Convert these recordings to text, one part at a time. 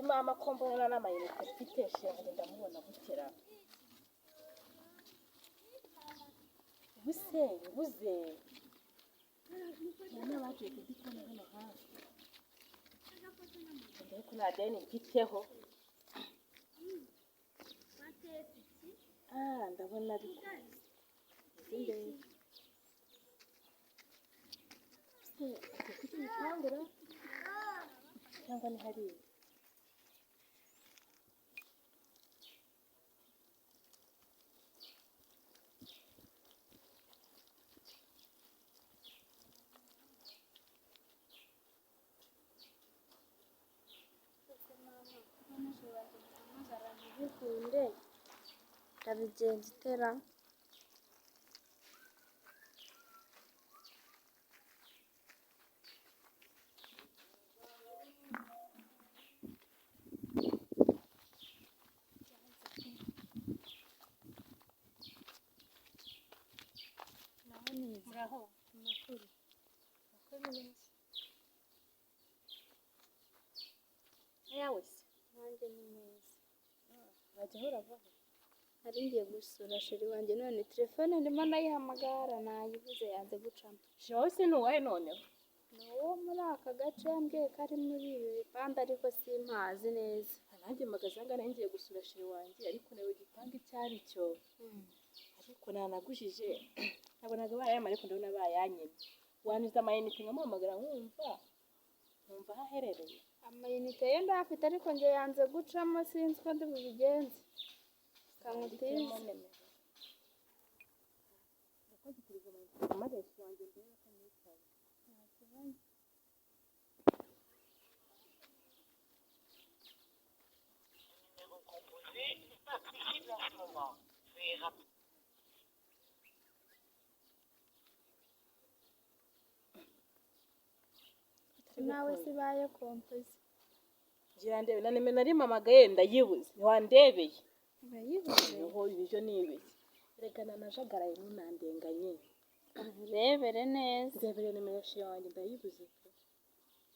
mama ko mbona n'amayinite mfite shenge ndamubona gutera buze none baje kudikana hano hafi ndeko na deni mfiteho ndabona bikuze kuki bitangura cyangwa ni hariya bikunde ndabigenza itera muraho amakuru neza yawe se nanjye ni neza wajya uravaho nari ngiye gusura sheri wanjye none telefone ndimo nayihamagara nayibuze yanze gucamo wowe se nuwahe noneho ni uwo muri aka gace yambwiye ko ari muri ibi bipande ariko simpazi neza nanjye magazanga nari ngiye gusura sheri wanjye ariko nawe igipanga icyo ari cyo ariko nanagujije nabonaga bayama ariko ndabona bayanyemye wanyuze amayinite nkamuhamagara nkumva aho aherereye amayinite ye ndayafite ariko njye yanze gucamo sinzi ko ndi bubigenze kamutize amareso wanjye mbere ko nitaye nawe sibaye kompoze ngira ndebe na nimero narimamagaye ndayibuze ntiwandebeye urayibuze niho ibyo nibeshye regana najagaraye ntunandenganye urebere neza ndebere nimero ya sheri wanjye ndayibuze pe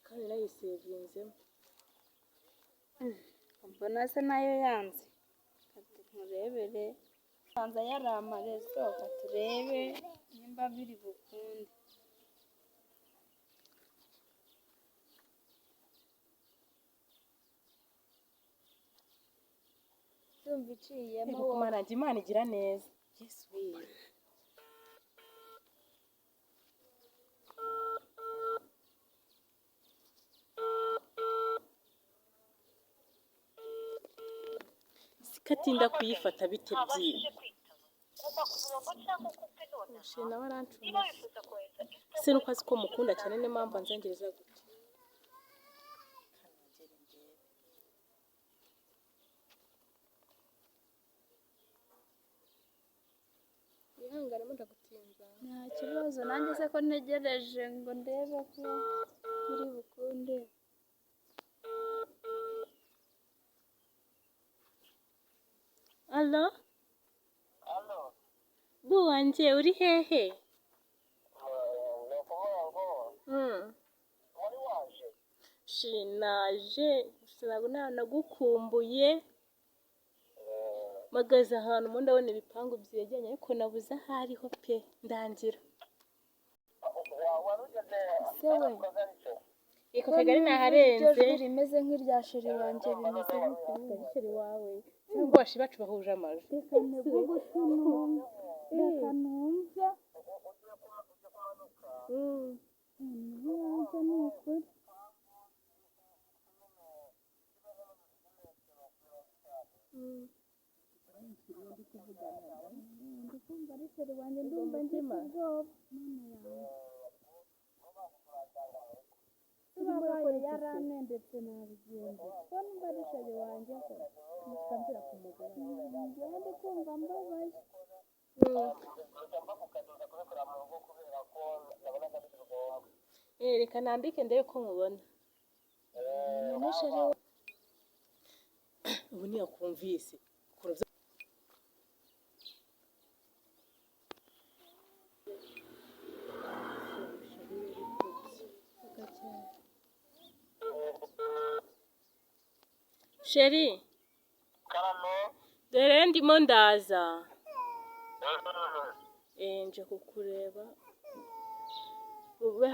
kandi nayisevinzemo mbona se nayo yanze nkurebere banza yari amarezo turebe nimba biri bukunde ndumva iciyemo kumaranje Imana igira neza Yesu we sikatinda kuyifata bite byiwe ushina warancuma se nuko azi ko mukunda cyane niyo mpamvu anzengereza gute ihangane ndagutinza nta kibazo nanjye se ko ntegereje ngo ndebe ko biri bukunde Allo bu wanjye uri hehe shinaje sinabona nagukumbuye magaze ahantu mu ndabona ibipangu byegeranye ariko nabuze aho ariho pe ndangira se we iko kagari naharenze rimeze nk'irya sheri wanjye bimeze nk'ukuntu sheri wawe cyangwa bashi bacu bahuje amajwi reka ntigugushunumva reka numve yanjye ni ukuri ndikumva ari sheri wanjye ndumva ngize ubwoba babaye yaranendetse nabigenza ko nimba ari sheri wanjye ko musanzira kumugora ndi kumva mbabaye reka nambike ndebe ko mubona ubu ntiyakumvise Sheri. Dore ndimo ndaza. Nje kukureba. Ube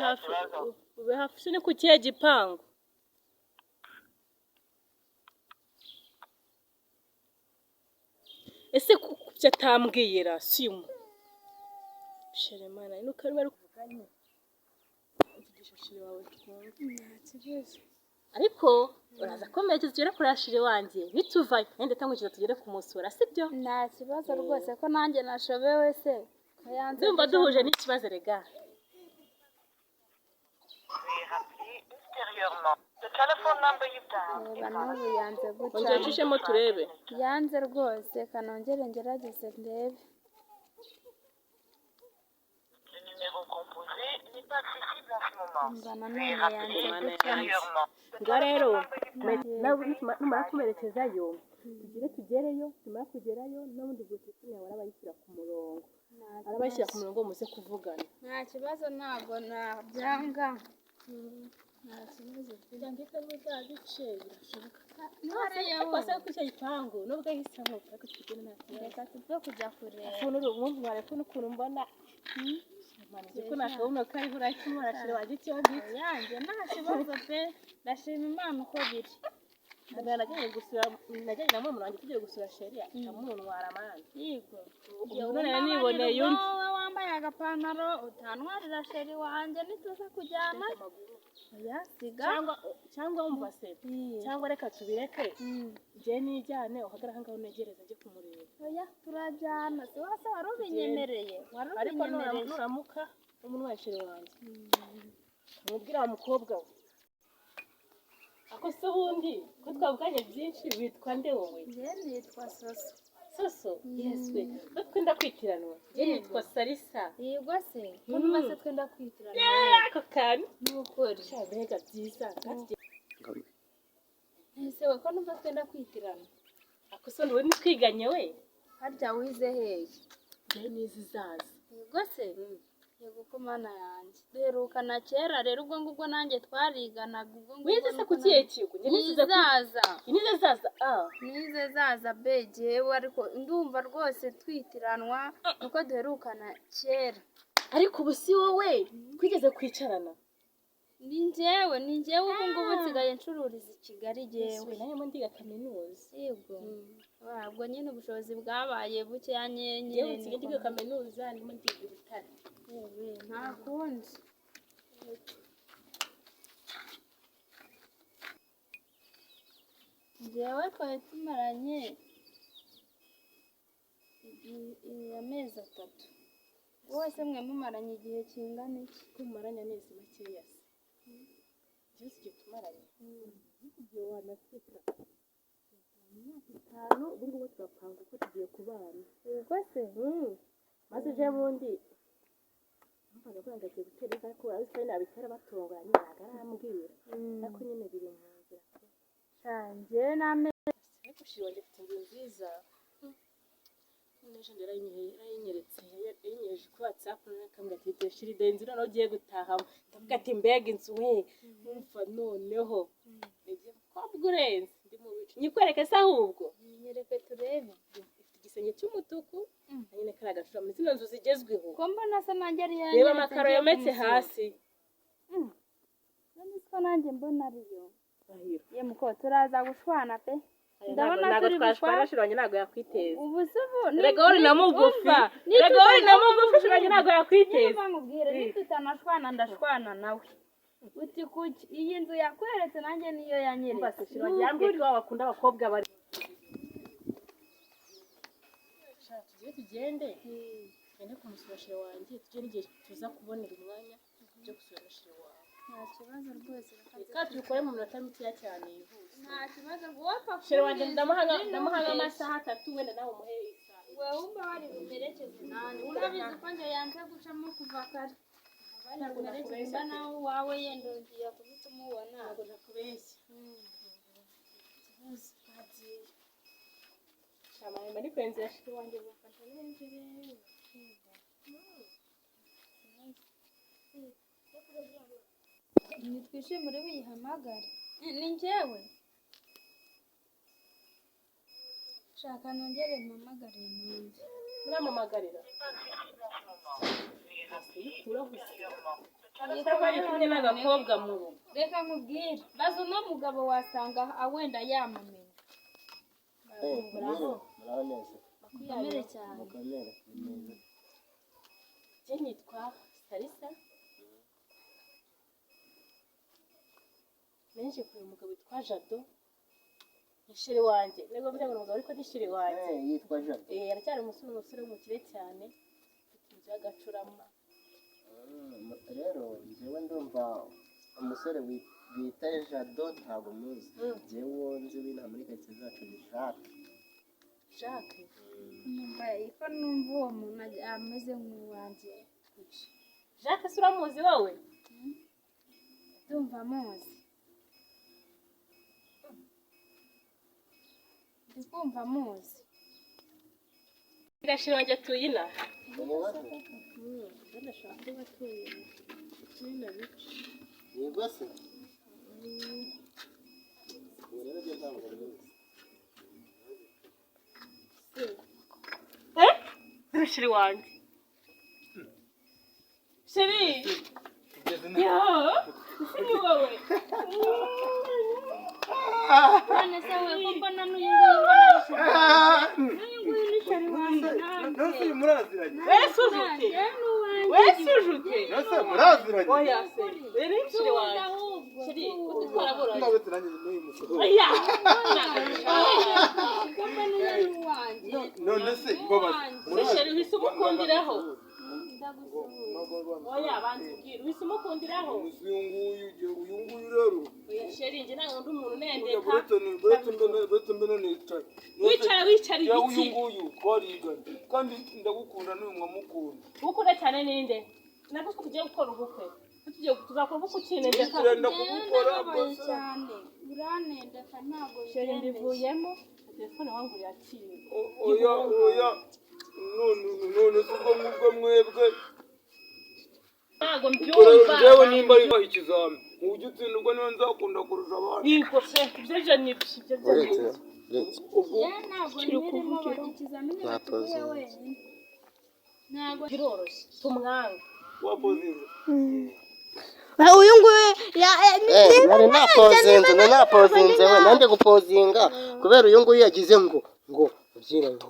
hafi sini ku kihe gipangu. Ese kubyo atambwira simu. Sheri mana nuko ari bari kuvuganye. Uvugisha Sheri wawe twumve. Nta kibazo. Ariko uraza komeje tugere kuri Sheri wanjye bituvaye kandi tangukira tugere kumusura sibyo? Nta kibazo rwose ko nanjye nashobewe se. Ndumva duhuje n'ikibazo rega. N'ubu yanze guca. Ongera ucishemo turebe. Yanze rwose kanongere ngerageze ndebe. Nga rero numara kumerekezayo tugereyo tumara kugerayo n'ubundi bwose yawe arabayishyira ku murongo. Arabashyira ku murongo muze kuvugana. Nta kibazo ntabwo nabyanga. Nta kibazo cyangwa ko bizabice birashoboka. Kwase ku cyo gipangu nubwo ahisamo ariko tugene reka tujye kujya kureba. Ukuntu umuntu wareko n'ukuntu mbona ko nashobora ko ari burakimo arashira waje cyo gito. Yanjye nta kibazo pe. Ndashima Imana uko biri. Nagiye gusura nagiye na mama wanjye tugiye gusura Sheri amuntwara amande. Yego. None niboneye undi wambaye agapantaro utantwarira Sheri wanjye nituza kujyana. Oya siga cyangwa wumva se cyangwa reka tubireke je nijyane uhagara hanga unegereza nje kumureba. Oya turajyana se wase warubinyemereye ariko nuramuka umuntu wa Sheri wanjye mubwira wa mukobwa we ako se ubundi ko twavuganye byinshi bitwa nde wowe? Je nitwa Soso yeswe twenda kwitiranwa. Je nitwa Salisa. Yego se ko maze twenda kwitiranwa ako kani n'ukuri cyabega byiza ese we ko numva twenda kwitirana ako se wowe nitwiganye we harya wize hehe? Je nizizaza. Yego se yego ko mana yanjye duherukana kera rero ubwo ngubwo nanjye twariganaga ubwo ngubwo wize se kukiye kigo nizaza nize zaza bejewe ariko ndumva rwose twitiranwa nuko duherukana kera. Ariko ubu si wowe twigeze kwicarana? Ni njyewe ubu ngubu nsigaye ncururiza i Kigali jewe nayo mo ndiga kaminuza. Yego ubwo nyine ubushobozi bwabaye buke yanyenye yewe nsigaye ndiga kaminuza ndimo ndiga ibitare. Nta kundi njyewe twari tumaranye amezi 3. Wowe se mwe mumaranye igihe kingana iki? Tumaranye amezi makeya se. Byose igihe tumaranye igihe wanafika imyaka 5 ubu ngubu turapanga uko tugiye kubana. Yego se maze je bundi mpaga kwanga cyo gutereka ko ariko nabitera batonganya nagarambwira nako nyine biri mu nzira cyanje nameze ariko Sheri wanjye afite inzu nziza n'ejo ndarayinyeretse yinyeje ku WhatsApp nakambwira ati Sheri denzi none ugiye gutaha ndavuga ati mbega inzu we numva noneho ngiye kwabgurenze ndi mu bicu nyikwereke se ahubwo nyereke turebe igisenge cy'umutuku nyine karagashura muri zino nzu zigezweho ko mbona se nanjye ari yanjye reba amakaro yometse hasi none ko nanjye mbona ariyo bahiro ye muko turaza gushwana pe ndabona turi gushwana Sheri wanjye ntago yakwiteza ubu subu regori na mugufi Sheri wanjye ntago yakwiteza nkubwire nitutanashwana ndashwana nawe uti kuki iyi nzu yakweretse nanjye niyo yanyeretse Sheri wanjye yambwiye ko bakunda abakobwa bari tugende kumusura Sheri wanjye tugere igihe tuza kubonera umwanya byo gusura Sheri wawe. Nta kibazo rwose reka tubikore mu minota mikeya cyane yihuse. Nta kibazo wapfa Sheri wanjye ndamuhanga amasaha 3 wenda nawe umuhe isaha. Wewe umba wari bumerekeze nani urabizi ko njye yanze gucamo kuva kare abandi bumerekeze nawe wawe yendo ngiye kubituma ubona ntabwo nakubeshya. Shama mari kwenza Sheri wanjye bafasha neza rero. Nitwishimire wihamagara ni njyewe shaka nongere mpamagare numve. Muramamagarira cyangwa ari kumwe n'agakobwa mu rugo. Reka nkubwire baza uno mugabo wasanga awenda yamamenya. Muraho neza. Mukomere cyane. Mukomere. Je nitwa Sarisa. Nenje kuri umugabo witwa Jado. Nishire wanje. Nego mvuga ngo umugabo ariko nishire wanje. Yitwa Jado. Aracyari umusore w'umukire cyane. Ufite agacurama. Rero njyewe ndumva umusore wita Jado ntabwo muzi. Njyewe nzi wina muri karitsiye zacu ni Jacques. Ko numva uwo muntu ameze nk'uwanjye. Jacques uramuzi wowe? Ndumva muzi. Ndikumva muzi. Gashira wanjye tuyina. Ndashaka kuba atuye. Tuyina bice. Yego se. Rero byo ntabwo bizi. Shiri wanjye. Shiri. Yo. Ni wowe. None se we koko nanuye shari wanjye Nose muraziranye. Wesujute. Nose muraziranye. Oya se. Rero shiri wanjye. Shiri utwara bora. Ndabeteranye n'uyu musore. Oya. None se babaza. Shiri wisumukundiraho. Oya banzubwira wisumukundiraho. Uyu nguyu rero. Oya shiri nje nanga ndi umuntu nendeka. Buretse mbene nicaye. Wicara Ya ibiki. uyu nguyu twariganye. Kandi ndagukunda n'uyu mwamukunda. Ukunda cyane ninde? Naguswe tugiye gukora ubukwe. Tuzakora ubukwe ukinende kandi. Turenda kugukora bose. cyane. Uranendeka ntabwo Sheri mbivuyemo. Telefone wangu yakiriye. Oya. None ubwo ngubwo mwebwe. Ntago mbyumva. Njyewe nimba ari ikizami. Ujye utsindwa niyo nzakunda kurusha abandi. Yego se ibyo ni ibyo. Uretse. ntabwo nyirimo ikizamini batuye wenyine. Ntabwo Biroroshye. Tumwanga. Wapozinze. uyu nguyu nari napozinze we nanjye gupozinga kubera uyu nguyu yagize ngo ubyina ngo